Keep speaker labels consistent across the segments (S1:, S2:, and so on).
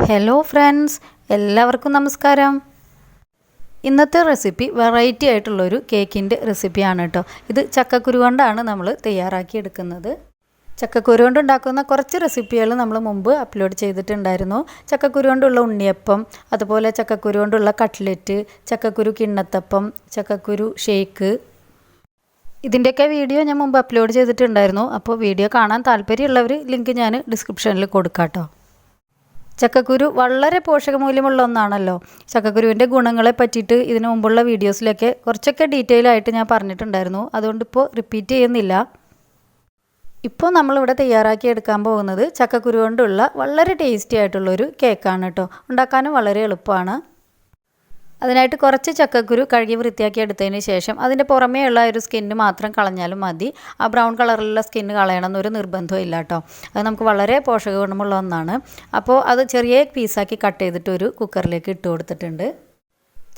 S1: Hello friends, എല്ലാവർക്കും നമസ്കാരം. ഇന്നത്തെ റെസിപ്പി വെറൈറ്റി ആയിട്ടുള്ളൊരു കേക്കിൻ്റെ റെസിപ്പിയാണ് കേട്ടോ. ഇത് ചക്കക്കുരു കൊണ്ടാണ് നമ്മൾ തയ്യാറാക്കിയെടുക്കുന്നത്. ചക്കക്കുരു കൊണ്ട് ഉണ്ടാക്കുന്ന കുറച്ച് റെസിപ്പികൾ നമ്മൾ മുമ്പ് അപ്ലോഡ് ചെയ്തിട്ടുണ്ടായിരുന്നു. ചക്കക്കുരു കൊണ്ടുള്ള ഉണ്ണിയപ്പം, അതുപോലെ ചക്കക്കുരു കൊണ്ടുള്ള കട്ട്ലറ്റ്, ചക്കക്കുരു കിണ്ണത്തപ്പം, ചക്കക്കുരു ഷേക്ക്, ഇതിൻ്റെയൊക്കെ വീഡിയോ ഞാൻ മുമ്പ് അപ്ലോഡ് ചെയ്തിട്ടുണ്ടായിരുന്നു. അപ്പോൾ വീഡിയോ കാണാൻ താല്പര്യമുള്ളവർ ലിങ്ക് ഞാൻ ഡിസ്ക്രിപ്ഷനിൽ കൊടുക്കാം കേട്ടോ. ചക്കക്കുരു വളരെ പോഷകമൂല്യമുള്ള ഒന്നാണല്ലോ. ചക്കക്കുരുവിൻ്റെ ഗുണങ്ങളെ പറ്റിയിട്ട് ഇതിനു മുമ്പുള്ള വീഡിയോസിലൊക്കെ കുറച്ചൊക്കെ ഡീറ്റെയിൽ ആയിട്ട് ഞാൻ പറഞ്ഞിട്ടുണ്ടായിരുന്നു. അതുകൊണ്ടിപ്പോൾ റിപ്പീറ്റ് ചെയ്യുന്നില്ല. ഇപ്പോൾ നമ്മളിവിടെ തയ്യാറാക്കി എടുക്കാൻ പോകുന്നത് ചക്കക്കുരു കൊണ്ടുള്ള വളരെ ടേസ്റ്റി ആയിട്ടുള്ളൊരു കേക്കാണ് കേട്ടോ. ഉണ്ടാക്കാനും വളരെ എളുപ്പമാണ്. അതിനായിട്ട് കുറച്ച് ചക്കക്കുരു കഴുകി വൃത്തിയാക്കി എടുത്തതിന് ശേഷം അതിൻ്റെ പുറമേയുള്ള ഒരു സ്കിന്ന് മാത്രം കളഞ്ഞാലും മതി. ആ ബ്രൗൺ കളറിലുള്ള സ്കിന്ന് കളയണമെന്നൊരു നിർബന്ധവും ഇല്ല കേട്ടോ. അത് നമുക്ക് വളരെ പോഷക ഗുണമുള്ള ഒന്നാണ്. അപ്പോൾ അത് ചെറിയ പീസാക്കി കട്ട് ചെയ്തിട്ട് ഒരു കുക്കറിലേക്ക് ഇട്ട് കൊടുത്തിട്ടുണ്ട്.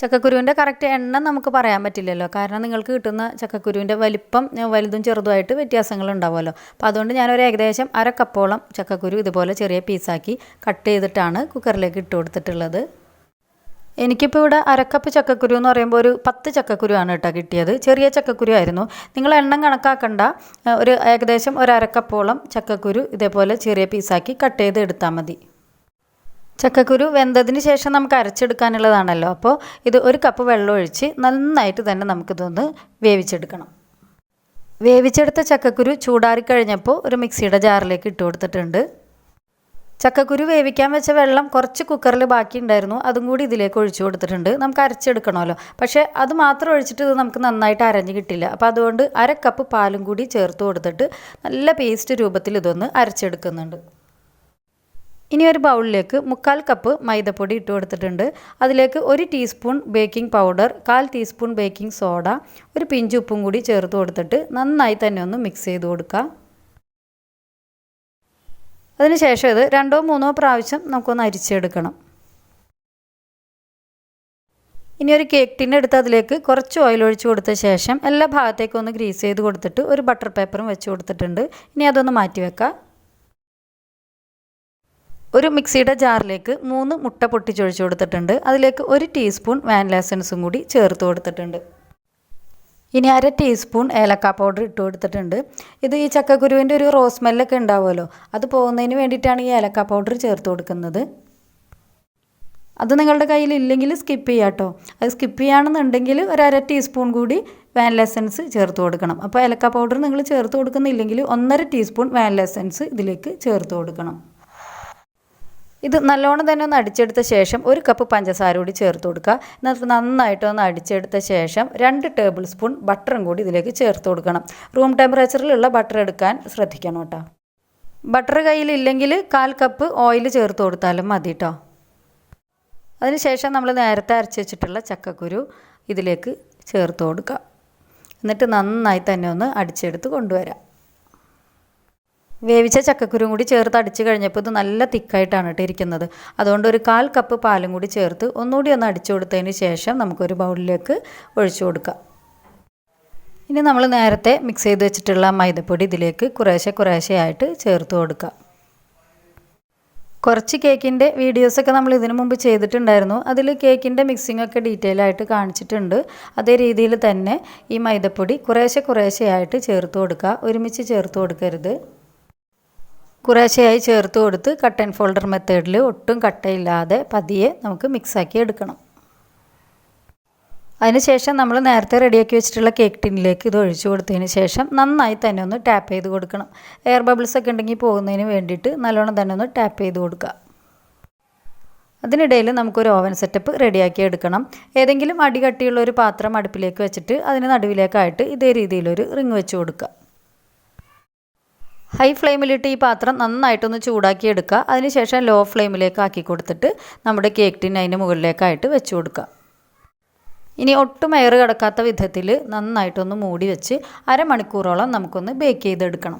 S1: ചക്കക്കുരുവിൻ്റെ കറക്റ്റ് എണ്ണം നമുക്ക് പറയാൻ പറ്റില്ലല്ലോ, കാരണം നിങ്ങൾക്ക് കിട്ടുന്ന ചക്കക്കുരുവിൻ്റെ വലിപ്പം വലുതും ചെറുതുമായിട്ട് വ്യത്യാസങ്ങൾ ഉണ്ടാവുമല്ലോ. അപ്പോൾ അതുകൊണ്ട് ഞാനൊരു ഏകദേശം 1/2 കപ്പോളം ചക്കക്കുരു ഇതുപോലെ ചെറിയ പീസാക്കി കട്ട് ചെയ്തിട്ടാണ് കുക്കറിലേക്ക് ഇട്ട് കൊടുത്തിട്ടുള്ളത്. എനിക്കിപ്പോൾ ഇവിടെ 1/2 കപ്പ് ചക്കക്കുരു എന്ന് പറയുമ്പോൾ ഒരു 10 ചക്കക്കുരു ആണ് കേട്ടോ കിട്ടിയത്. ചെറിയ ചക്കക്കുരു ആയിരുന്നു. നിങ്ങൾ എണ്ണം കണക്കാക്കണ്ട. ഒരു ഏകദേശം 1/2 കപ്പോളം ചക്കക്കുരു ഇതേപോലെ ചെറിയ പീസാക്കി കട്ട് ചെയ്ത് എടുത്താൽ മതി. ചക്കക്കുരു വെന്തതിന് ശേഷം നമുക്ക് അരച്ചെടുക്കാനുള്ളതാണല്ലോ. അപ്പോൾ ഇത് 1 കപ്പ് വെള്ളം ഒഴിച്ച് നന്നായിട്ട് തന്നെ നമുക്കിതൊന്ന് വേവിച്ചെടുക്കണം. വേവിച്ചെടുത്ത ചക്കക്കുരു ചൂടാറിക്കഴിഞ്ഞപ്പോൾ ഒരു മിക്സിയുടെ ജാറിലേക്ക് ഇട്ട് കൊടുത്തിട്ടുണ്ട്. ചക്കക്കുരു വേവിക്കാൻ വെച്ച വെള്ളം കുറച്ച് കുക്കറിൽ ബാക്കി ഉണ്ടായിരുന്നു. അതും കൂടി ഇതിലേക്ക് ഒഴിച്ചു കൊടുത്തിട്ടുണ്ട്. നമുക്ക് അരച്ചെടുക്കണമല്ലോ. പക്ഷേ അത് മാത്രം ഒഴിച്ചിട്ട് ഇത് നമുക്ക് നന്നായിട്ട് അരഞ്ഞ് കിട്ടില്ല. അപ്പോൾ അതുകൊണ്ട് 1/2 കപ്പ് പാലും കൂടി ചേർത്ത് കൊടുത്തിട്ട് നല്ല പേസ്റ്റ് രൂപത്തിൽ ഇതൊന്ന് അരച്ചെടുക്കുന്നുണ്ട്. ഇനി ഒരു ബൗളിലേക്ക് 1/4 കപ്പ് മൈദപ്പൊടി ഇട്ട് കൊടുത്തിട്ടുണ്ട്. അതിലേക്ക് 1 teaspoon baking powder, 1/4 teaspoon baking soda, ഒരു പിഞ്ച് ഉപ്പും കൂടി ചേർത്ത് കൊടുത്തിട്ട് നന്നായി തന്നെ ഒന്ന് മിക്സ് ചെയ്ത് കൊടുക്കുക. അതിനുശേഷം ഇത് 2-3 പ്രാവശ്യം നമുക്കൊന്ന് അരിച്ചെടുക്കണം. ഇനി ഒരു കേക്ക് ടിൻ എടുത്ത് അതിലേക്ക് കുറച്ച് ഓയിൽ ഒഴിച്ച് കൊടുത്ത ശേഷം എല്ലാ ഭാഗത്തേക്കും ഒന്ന് ഗ്രീസ് ചെയ്ത് കൊടുത്തിട്ട് ഒരു ബട്ടർ പേപ്പറും വെച്ച് കൊടുത്തിട്ടുണ്ട്. ഇനി അതൊന്ന് മാറ്റി വെക്കാം. ഒരു മിക്സിയുടെ ജാറിലേക്ക് 3 മുട്ട പൊട്ടിച്ചൊഴിച്ച് കൊടുത്തിട്ടുണ്ട്. അതിലേക്ക് 1 ടീസ്പൂൺ വാനില എസൻസും കൂടി ചേർത്ത് കൊടുത്തിട്ടുണ്ട്. ഇനി 1/2 ടീസ്പൂൺ ഏലക്ക പൗഡർ ഇട്ട് കൊടുത്തിട്ടുണ്ട്. ഇത് ഈ ചക്കക്കുരുവിൻ്റെ ഒരു റോസ് സ്മെല്ലൊക്കെ ഉണ്ടാവുമല്ലോ, അത് പോകുന്നതിന് വേണ്ടിയിട്ടാണ് ഈ ഏലക്ക പൗഡർ ചേർത്ത് കൊടുക്കുന്നത്. അത് നിങ്ങളുടെ കയ്യിൽ ഇല്ലെങ്കിൽ സ്കിപ്പ് ചെയ്യാം കേട്ടോ. അത് സ്കിപ്പ് ചെയ്യുകയാണെന്നുണ്ടെങ്കിൽ ഒരു 1/2 ടീസ്പൂൺ കൂടി വാനില എസൻസ് ചേർത്ത് കൊടുക്കണം. അപ്പോൾ ഏലക്ക പൗഡർ നിങ്ങൾ ചേർത്ത് കൊടുക്കുന്നില്ലെങ്കിൽ 1/2 ടീസ്പൂൺ വാനില എസൻസ് ഇതിലേക്ക് ചേർത്ത് കൊടുക്കണം. ഇത് നല്ലോണം തന്നെ ഒന്ന് അടിച്ചെടുത്ത ശേഷം 1 കപ്പ് പഞ്ചസാര കൂടി ചേർത്ത് കൊടുക്കുക. എന്നിട്ട് നന്നായിട്ടൊന്ന് അടിച്ചെടുത്ത ശേഷം 2 ടേബിൾ സ്പൂൺ ബട്ടറും കൂടി ഇതിലേക്ക് ചേർത്ത് കൊടുക്കണം. റൂം ടെമ്പറേച്ചറിലുള്ള ബട്ടർ എടുക്കാൻ ശ്രദ്ധിക്കണം കേട്ടോ. ബട്ടർ കയ്യിലില്ലെങ്കിൽ 1/4 കപ്പ് ഓയിൽ ചേർത്ത് കൊടുത്താലും മതി കേട്ടോ. അതിനുശേഷം നമ്മൾ നേരത്തെ അരച്ച് വെച്ചിട്ടുള്ള ചക്കക്കുരു ഇതിലേക്ക് ചേർത്ത് കൊടുക്കുക. എന്നിട്ട് നന്നായി തന്നെ ഒന്ന് അടിച്ചെടുത്ത് കൊണ്ടുവരാം. വേവിച്ച ചക്കക്കുരും കൂടി ചേർത്ത് അടിച്ച് കഴിഞ്ഞപ്പോൾ ഇത് നല്ല തിക്കായിട്ടാണ് കേട്ടോ ഇരിക്കുന്നത്. അതുകൊണ്ട് ഒരു 1/4 കപ്പ് പാലും കൂടി ചേർത്ത് ഒന്നുകൂടി ഒന്ന് അടിച്ചു കൊടുത്തതിന് ശേഷം നമുക്കൊരു ബൗളിലേക്ക് ഒഴിച്ചു കൊടുക്കാം. ഇനി നമ്മൾ നേരത്തെ മിക്സ് ചെയ്ത് വെച്ചിട്ടുള്ള മൈദപ്പൊടി ഇതിലേക്ക് കുറേശ്ശെ ആയിട്ട് ചേർത്ത് കൊടുക്കുക. കുറച്ച് കേക്കിൻ്റെ വീഡിയോസൊക്കെ നമ്മൾ ഇതിനു മുമ്പ് ചെയ്തിട്ടുണ്ടായിരുന്നു. അതിൽ കേക്കിൻ്റെ മിക്സിങ്ങൊക്കെ ഡീറ്റെയിൽ ആയിട്ട് കാണിച്ചിട്ടുണ്ട്. അതേ രീതിയിൽ തന്നെ ഈ മൈദപ്പൊടി കുറേശ്ശെ ആയിട്ട് ചേർത്ത് കൊടുക്കുക. ഒരുമിച്ച് ചേർത്ത് കൊടുക്കരുത്. കുറേശ്ശെയായി ചേർത്ത് കൊടുത്ത് കട്ട് ആൻഡ് ഫോൾഡർ മെത്തേഡിൽ ഒട്ടും കട്ടയില്ലാതെ പതിയെ നമുക്ക് മിക്സാക്കി എടുക്കണം. അതിനുശേഷം നമ്മൾ നേരത്തെ റെഡിയാക്കി വെച്ചിട്ടുള്ള കേക്ക് ടിന്നിലേക്ക് ഇത് ഒഴിച്ചു കൊടുത്തതിന് ശേഷം നന്നായി തന്നെ ഒന്ന് ടാപ്പ് ചെയ്ത് കൊടുക്കണം. എയർ ബബിൾസ് ഒക്കെ ഉണ്ടെങ്കിൽ പോകുന്നതിന് വേണ്ടിയിട്ട് നല്ലോണം തന്നെ ഒന്ന് ടാപ്പ് ചെയ്ത് കൊടുക്കുക. അതിനിടയിൽ നമുക്കൊരു ഓവൻ സെറ്റപ്പ് റെഡിയാക്കി എടുക്കണം. ഏതെങ്കിലും അടികട്ടിയുള്ള ഒരു പാത്രം അടുപ്പിലേക്ക് വെച്ചിട്ട് അതിന് നടുവിലേക്കായിട്ട് ഇതേ രീതിയിലൊരു റിങ് വെച്ച് കൊടുക്കുക. ഹൈ ഫ്ലെയിമിലിട്ട് ഈ പാത്രം നന്നായിട്ടൊന്ന് ചൂടാക്കി എടുക്കുക. അതിനുശേഷം ലോ ഫ്ലെയിമിലേക്ക് ആക്കി കൊടുത്തിട്ട് നമ്മുടെ കേക്ക് ടിൻ അതിന് മുകളിലേക്കായിട്ട് വെച്ച് കൊടുക്കുക. ഇനി ഒട്ടും എയർ കിടക്കാത്ത വിധത്തിൽ നന്നായിട്ടൊന്ന് മൂടി വെച്ച് 1/2 മണിക്കൂറോളം നമുക്കൊന്ന് ബേക്ക് ചെയ്തെടുക്കണം.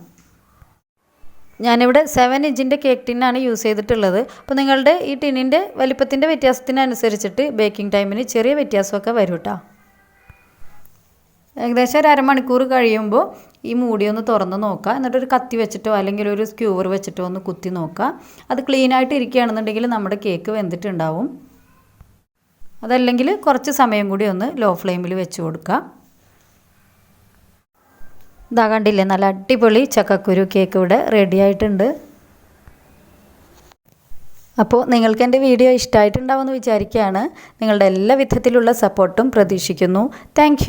S1: ഞാനിവിടെ 7 ഇഞ്ചിൻ്റെ കേക്ക് ടിന്നാണ് യൂസ് ചെയ്തിട്ടുള്ളത്. അപ്പോൾ നിങ്ങളുടെ ഈ ടിന്നിൻ്റെ വലിപ്പത്തിൻ്റെ വ്യത്യാസത്തിനനുസരിച്ചിട്ട് ബേക്കിംഗ് ടൈമിന് ചെറിയ വ്യത്യാസമൊക്കെ വരും കേട്ടോ. ഏകദേശം ഒരു അരമണിക്കൂർ കഴിയുമ്പോൾ ഈ മൂടി ഒന്ന് തുറന്ന് നോക്കുക. എന്നിട്ടൊരു കത്തി വെച്ചിട്ടോ അല്ലെങ്കിൽ ഒരു സ്ക്യൂവർ വെച്ചിട്ടോ ഒന്ന് കുത്തി നോക്കുക. അത് ക്ലീനായിട്ട് ഇരിക്കുകയാണെന്നുണ്ടെങ്കിൽ നമ്മുടെ കേക്ക് വെന്തിട്ടുണ്ടാവും. അതല്ലെങ്കിൽ കുറച്ച് സമയം കൂടി ഒന്ന് ലോ ഫ്ലെയിമിൽ വെച്ച് കൊടുക്കുക. ഇതാ കണ്ടില്ലേ, നല്ല അടിപൊളി ചക്കക്കുരു കേക്ക് ഇവിടെ റെഡി ആയിട്ടുണ്ട്. അപ്പോൾ നിങ്ങൾക്ക് എൻ്റെ വീഡിയോ ഇഷ്ടമായിട്ടുണ്ടാവുമെന്ന് വിചാരിക്കുകയാണ്. നിങ്ങളുടെ എല്ലാ വിധത്തിലുള്ള സപ്പോർട്ടും പ്രതീക്ഷിക്കുന്നു. താങ്ക്